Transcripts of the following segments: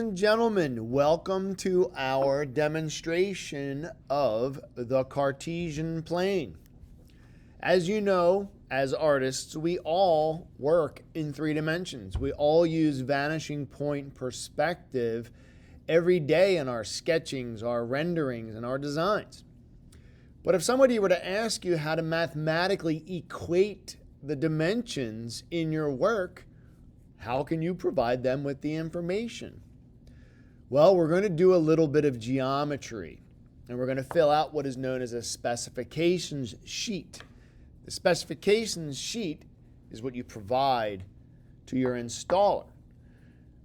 And gentlemen, welcome to our demonstration of the Cartesian plane. As you know, as artists, we all work in 3 dimensions. We all use vanishing point perspective every day in our sketchings, our renderings, and our designs. But if somebody were to ask you how to mathematically equate the dimensions in your work, how can you provide them with the information? Well, we're going to do a little bit of geometry, and we're going to fill out what is known as a specifications sheet. The specifications sheet is what you provide to your installer.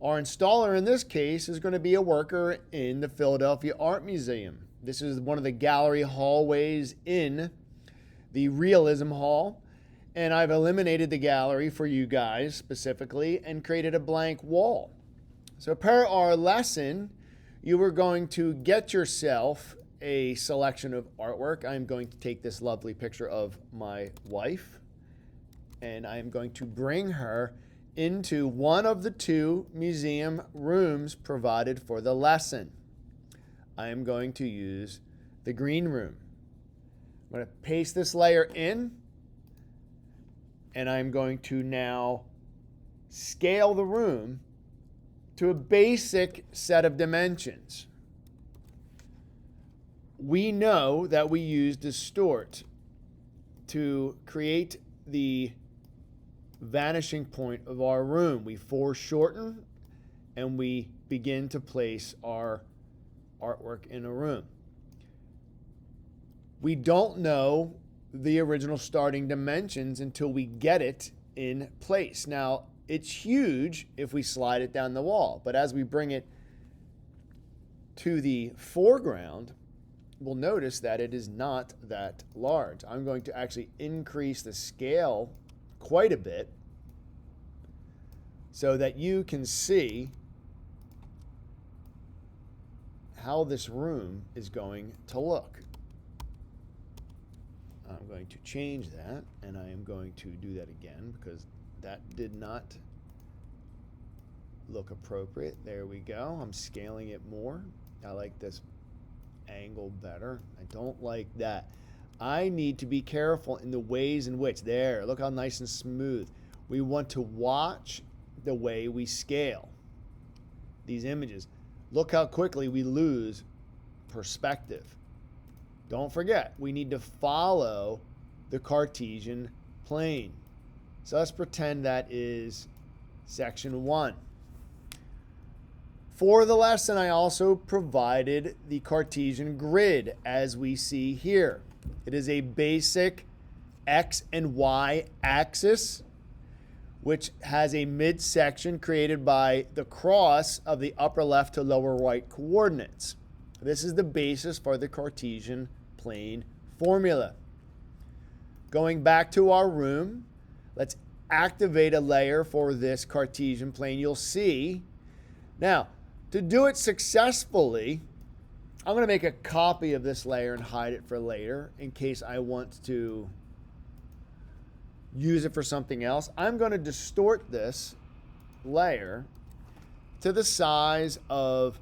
Our installer in this case is going to be a worker in the Philadelphia Art Museum. This is one of the gallery hallways in the Realism Hall, and I've eliminated the gallery for you guys specifically and created a blank wall. So per our lesson, you are going to get yourself a selection of artwork. I'm going to take this lovely picture of my wife, and I'm going to bring her into one of the 2 museum rooms provided for the lesson. I am going to use the green room. I'm going to paste this layer in, and I'm going to now scale the room to a basic set of dimensions. We know that we use distort to create the vanishing point of our room. We foreshorten and we begin to place our artwork in a room. We don't know the original starting dimensions until we get it in place. Now, it's huge if we slide it down the wall, but as we bring it to the foreground, we'll notice that it is not that large. I'm going to actually increase the scale quite a bit so that you can see how this room is going to look. I'm going to change that, and I am going to do that again because that did not look appropriate. There we go. I'm scaling it more. I like this angle better. I don't like that. I need to be careful in the ways in which, there, look how nice and smooth. We want to watch the way we scale these images. Look how quickly we lose perspective. Don't forget, we need to follow the Cartesian plane. So let's pretend that is section 1. For the lesson, I also provided the Cartesian grid as we see here. It is a basic X and Y axis, which has a midsection created by the cross of the upper left to lower right coordinates. This is the basis for the Cartesian plane formula. Going back to our room, let's activate a layer for this Cartesian plane. You'll see. Now, to do it successfully, I'm going to make a copy of this layer and hide it for later in case I want to use it for something else. I'm going to distort this layer to the size of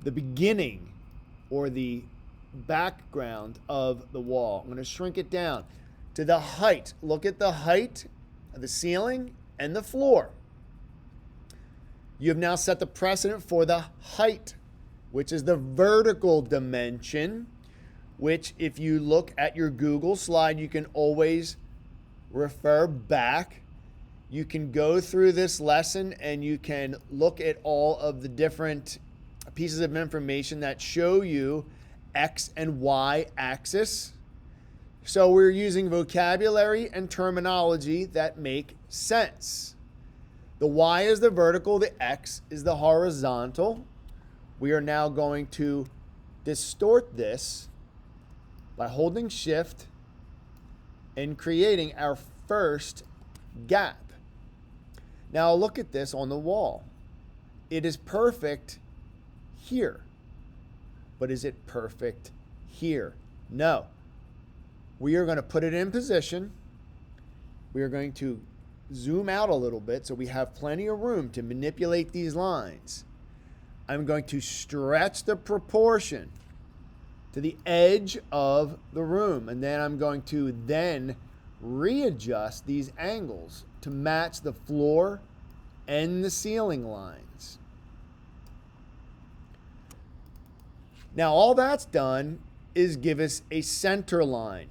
the beginning or the background of the wall. I'm going to shrink it down to the height. Look at the height of the ceiling and the floor. You have now set the precedent for the height, which is the vertical dimension, which if you look at your Google slide, you can always refer back. You can go through this lesson and you can look at all of the different pieces of information that show you X and Y axis. So we're using vocabulary and terminology that make sense. The Y is the vertical, the X is the horizontal. We are now going to distort this by holding Shift and creating our first gap. Now look at this on the wall. It is perfect here. But is it perfect here? No. We are going to put it in position. We are going to zoom out a little bit so we have plenty of room to manipulate these lines. I'm going to stretch the proportion to the edge of the room, and then I'm going to then readjust these angles to match the floor and the ceiling lines. Now all that's done is give us a center line.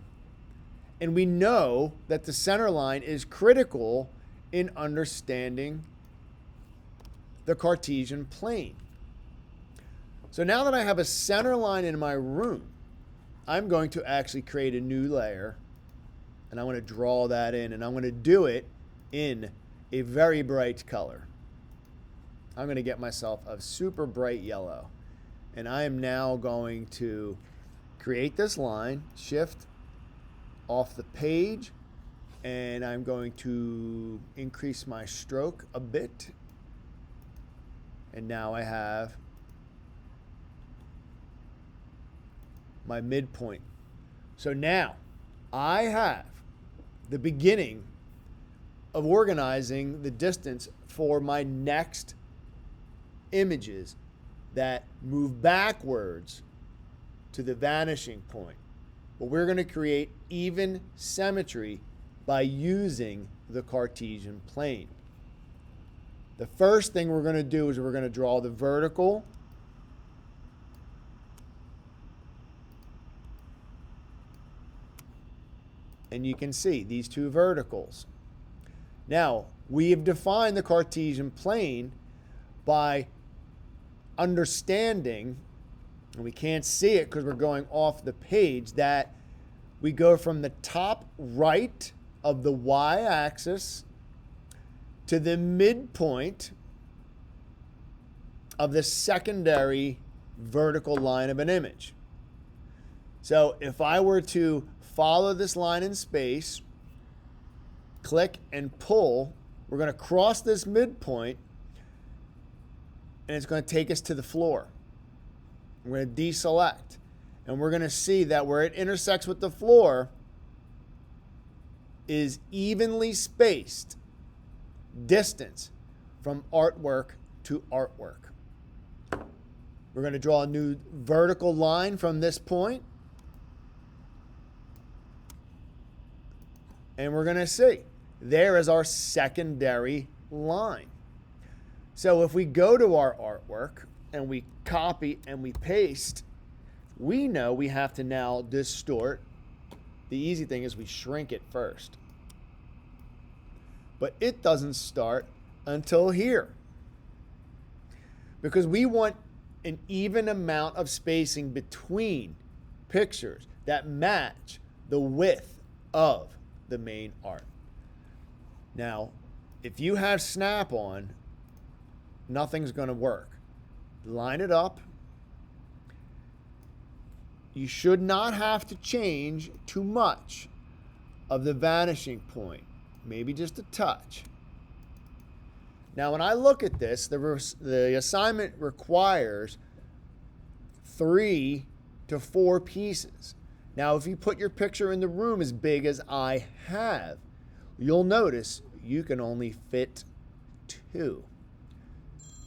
And we know that the center line is critical in understanding the Cartesian plane. So now that I have a center line in my room, I'm going to actually create a new layer, and I'm going to draw that in, and I'm going to do it in a very bright color. I'm going to get myself a super bright yellow, and I am now going to create this line, shift off the page, and I'm going to increase my stroke a bit, and now I have my midpoint. So now I have the beginning of organizing the distance for my next images that move backwards to the vanishing point. But we're going to create even symmetry by using the Cartesian plane. The first thing we're going to do is we're going to draw the vertical and you can see these two verticals. Now, we have defined the Cartesian plane by understanding, and we can't see it because we're going off the page, that we go from the top right of the y-axis to the midpoint of the secondary vertical line of an image. So if I were to follow this line in space, click and pull, we're going to cross this midpoint, and it's going to take us to the floor. We're going to deselect, and we're going to see that where it intersects with the floor is evenly spaced distance from artwork to artwork. We're going to draw a new vertical line from this point, and we're going to see there is our secondary line. So if we go to our artwork and we copy and we paste, we know we have to now distort. The easy thing is we shrink it first. But it doesn't start until here, because we want an even amount of spacing between pictures that match the width of the main art. Now, if you have Snap-on, nothing's going to work. Line it up. You should not have to change too much of the vanishing point, maybe just a touch. Now, when I look at this, the assignment requires 3 to 4 pieces. Now, if you put your picture in the room as big as I have, you'll notice you can only fit 2.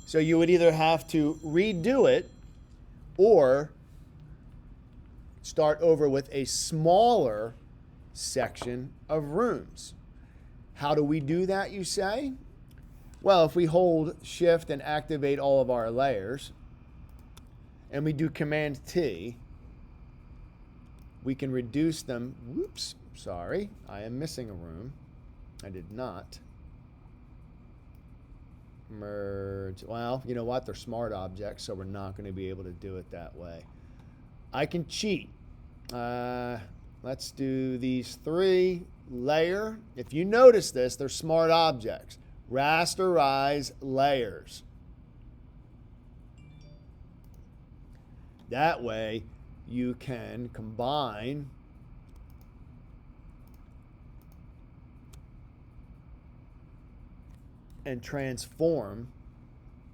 So you would either have to redo it or start over with a smaller section of rooms. How do we do that, you say? Well, if we hold Shift and activate all of our layers, and we do Command T, we can reduce them. Whoops, sorry, I am missing a room. I did not. Merge. Well, you know what? They're smart objects, so we're not going to be able to do it that way. I can cheat. Let's do these 3 layer. If you notice this, they're smart objects. Rasterize layers. That way you can combine and transform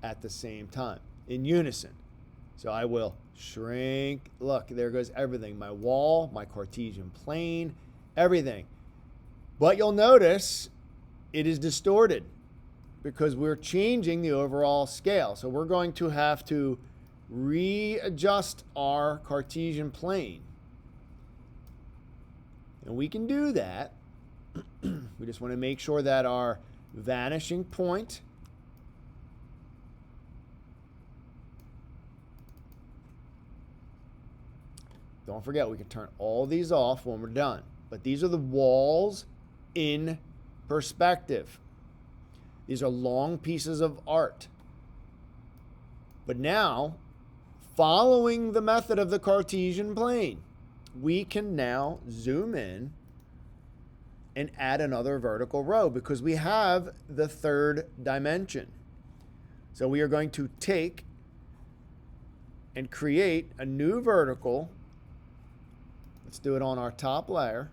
at the same time in unison. So I will shrink. Look, there goes everything. My wall, my Cartesian plane, everything. But you'll notice it is distorted because we're changing the overall scale. So we're going to have to readjust our Cartesian plane. And we can do that. We just want to make sure that our vanishing point don't forget, we can turn all these off when we're done. But these are the walls in perspective. These are long pieces of art. But now, following the method of the Cartesian plane, we can now zoom in and add another vertical row because we have the third dimension. So we are going to take and create a new vertical. Let's do it on our top layer.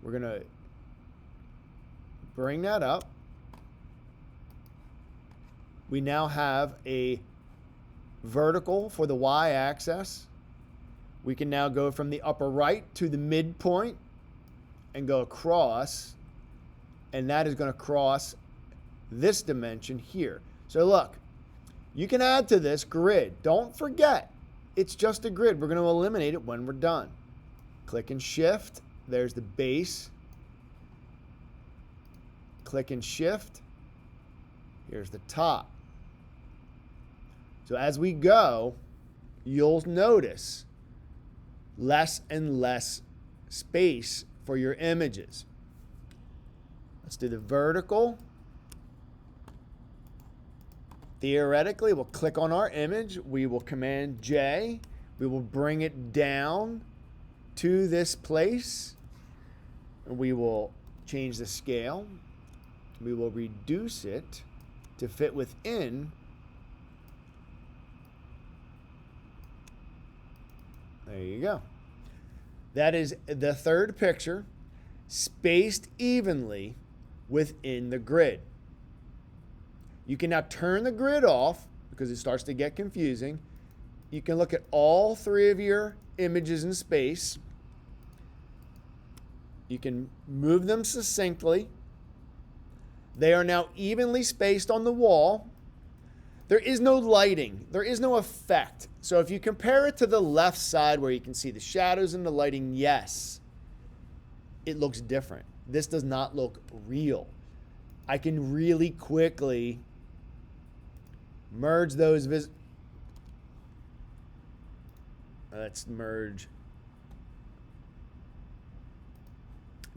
We're going to bring that up. We now have a vertical for the y-axis. We can now go from the upper right to the midpoint and go across, and that is going to cross this dimension here. So look, you can add to this grid. Don't forget, it's just a grid. We're going to eliminate it when we're done. Click and shift. There's the base. Click and shift. Here's the top. So as we go, you'll notice less and less space for your images. Let's do the vertical. Theoretically, we'll click on our image. We will Command J. We will bring it down to this place. And we will change the scale. We will reduce it to fit within. There you go. That is the third picture, spaced evenly within the grid. You can now turn the grid off because it starts to get confusing. You can look at all three of your images in space. You can move them succinctly. They are now evenly spaced on the wall. There is no lighting. There is no effect. So if you compare it to the left side where you can see the shadows and the lighting, yes, it looks different. This does not look real. I can really quickly merge those. Let's merge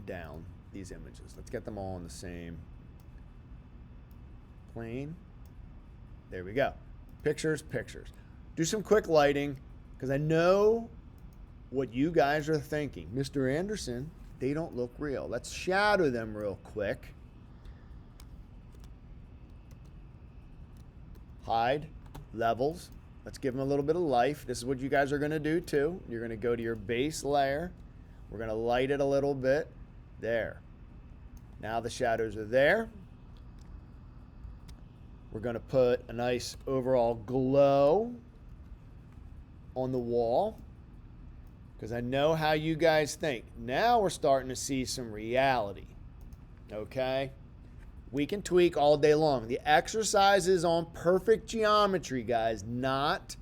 down these images. Let's get them all on the same plane. There we go. Pictures, pictures. Do some quick lighting because I know what you guys are thinking. Mr. Anderson, they don't look real. Let's shadow them real quick. Hide, levels. Let's give them a little bit of life. This is what you guys are going to do too. You're going to go to your base layer. We're going to light it a little bit. There. Now the shadows are there. We're going to put a nice overall glow on the wall because I know how you guys think. Now we're starting to see some reality. Okay? We can tweak all day long. The exercise is on perfect geometry, guys, not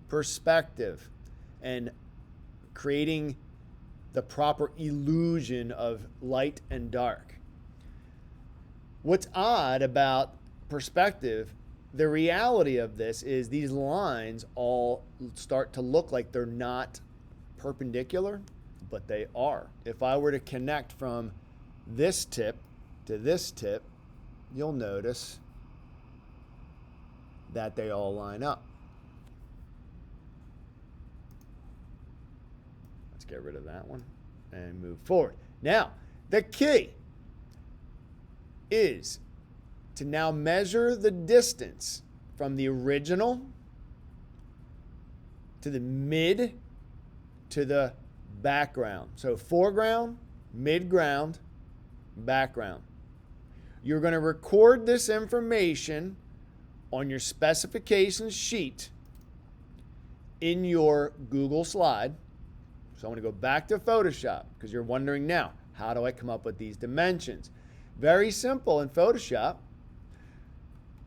perspective and creating the proper illusion of light and dark. What's odd about perspective, the reality of this is these lines all start to look like they're not perpendicular, but they are. If I were to connect from this tip to this tip, you'll notice that they all line up. Let's get rid of that one and move forward. Now, the key is to now measure the distance from the original to the mid to the background. So foreground, midground, background. You're going to record this information on your specifications sheet in your Google slide. So I'm going to go back to Photoshop because you're wondering now, how do I come up with these dimensions? Very simple in Photoshop.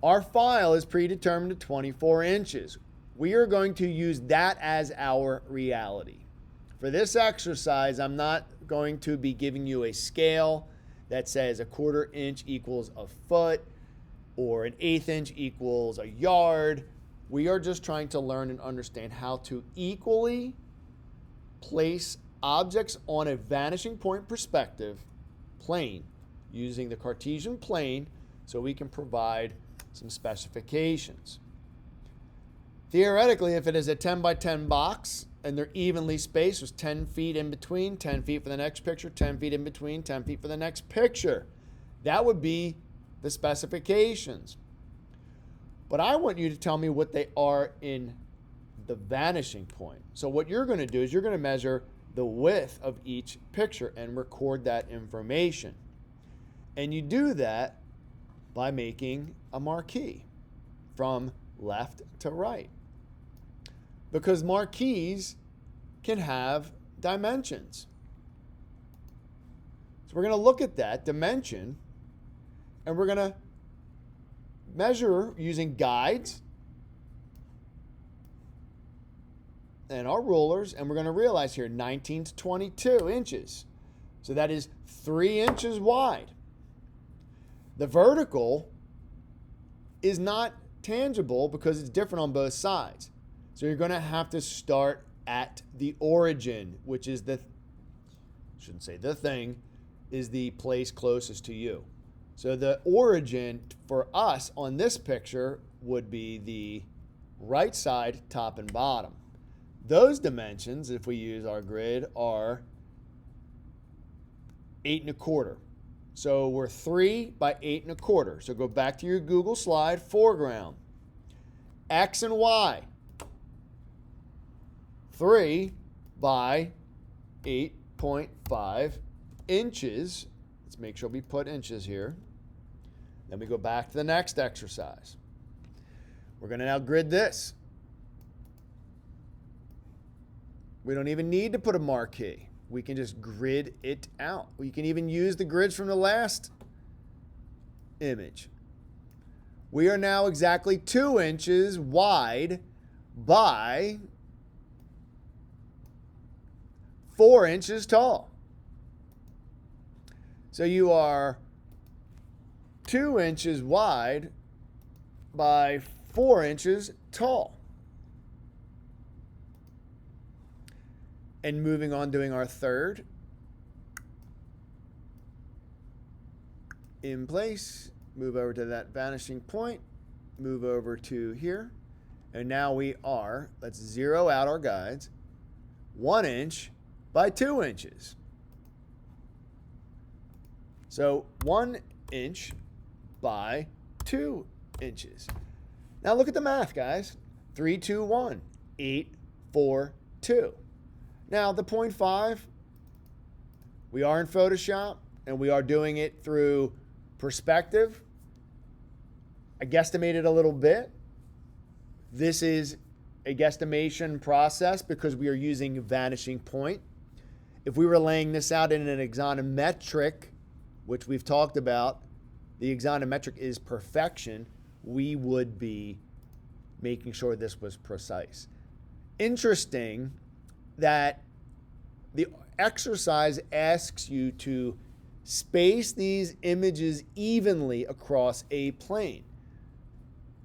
Our file is predetermined to 24 inches. We are going to use that as our reality. For this exercise, I'm not going to be giving you a scale that says a 1/4 inch equals a foot or an 1/8 inch equals a yard. We are just trying to learn and understand how to equally place objects on a vanishing point perspective plane using the Cartesian plane so we can provide some specifications. Theoretically, if it is a 10 by 10 box and they're evenly spaced, there's 10 feet in between, 10 feet for the next picture, 10 feet in between, 10 feet for the next picture. That would be the specifications. But I want you to tell me what they are in the vanishing point. So what you're going to do is you're going to measure the width of each picture and record that information. And you do that by making a marquee from left to right. Because marquees can have dimensions. So we're going to look at that dimension and we're going to measure using guides and our rulers, and we're going to realize here 19 to 22 inches. So that is 3 inches wide. The vertical is not tangible because it's different on both sides. So you're going to have to start at the origin, which is shouldn't say the thing, is the place closest to you. So the origin for us on this picture would be the right side, top and bottom. Those dimensions, if we use our grid, are 8 1/4. So we're 3 by 8 1/4. So go back to your Google slide, foreground. X and Y. 3 by 8.5 inches. Let's make sure we put inches here. Then we go back to the next exercise. We're going to now grid this. We don't even need to put a marquee. We can just grid it out. We can even use the grids from the last image. We are now exactly 2 inches wide by 4 inches tall. So you are 2 inches wide by 4 inches tall. And moving on, doing our third. In place, move over to that vanishing point, move over to here. And now we are, let's zero out our guides, 1 inch by 2 inches. So 1 inch by 2 inches. Now look at the math, guys. 3, 2, 1, 8, 4, 2. Now the 0.5, we are in Photoshop and we are doing it through perspective. I guesstimated a little bit. This is a guesstimation process because we are using vanishing point. If we were laying this out in an axonometric, which we've talked about, the axonometric is perfection, we would be making sure this was precise. Interesting that the exercise asks you to space these images evenly across a plane.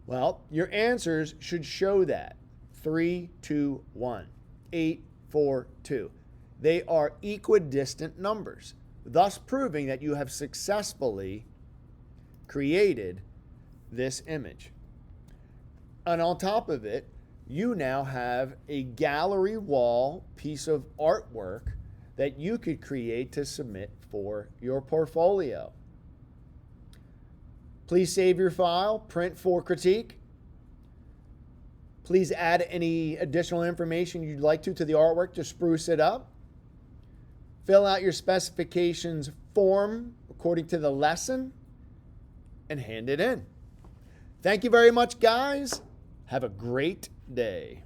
Well, your answers should show that. 3, 2, 1, 8, 4, 2. They are equidistant numbers, thus proving that you have successfully created this image. And on top of it, you now have a gallery wall piece of artwork that you could create to submit for your portfolio. Please save your file, print for critique. Please add any additional information you'd like to the artwork to spruce it up. Fill out your specifications form according to the lesson and hand it in. Thank you very much, guys. Have a great day.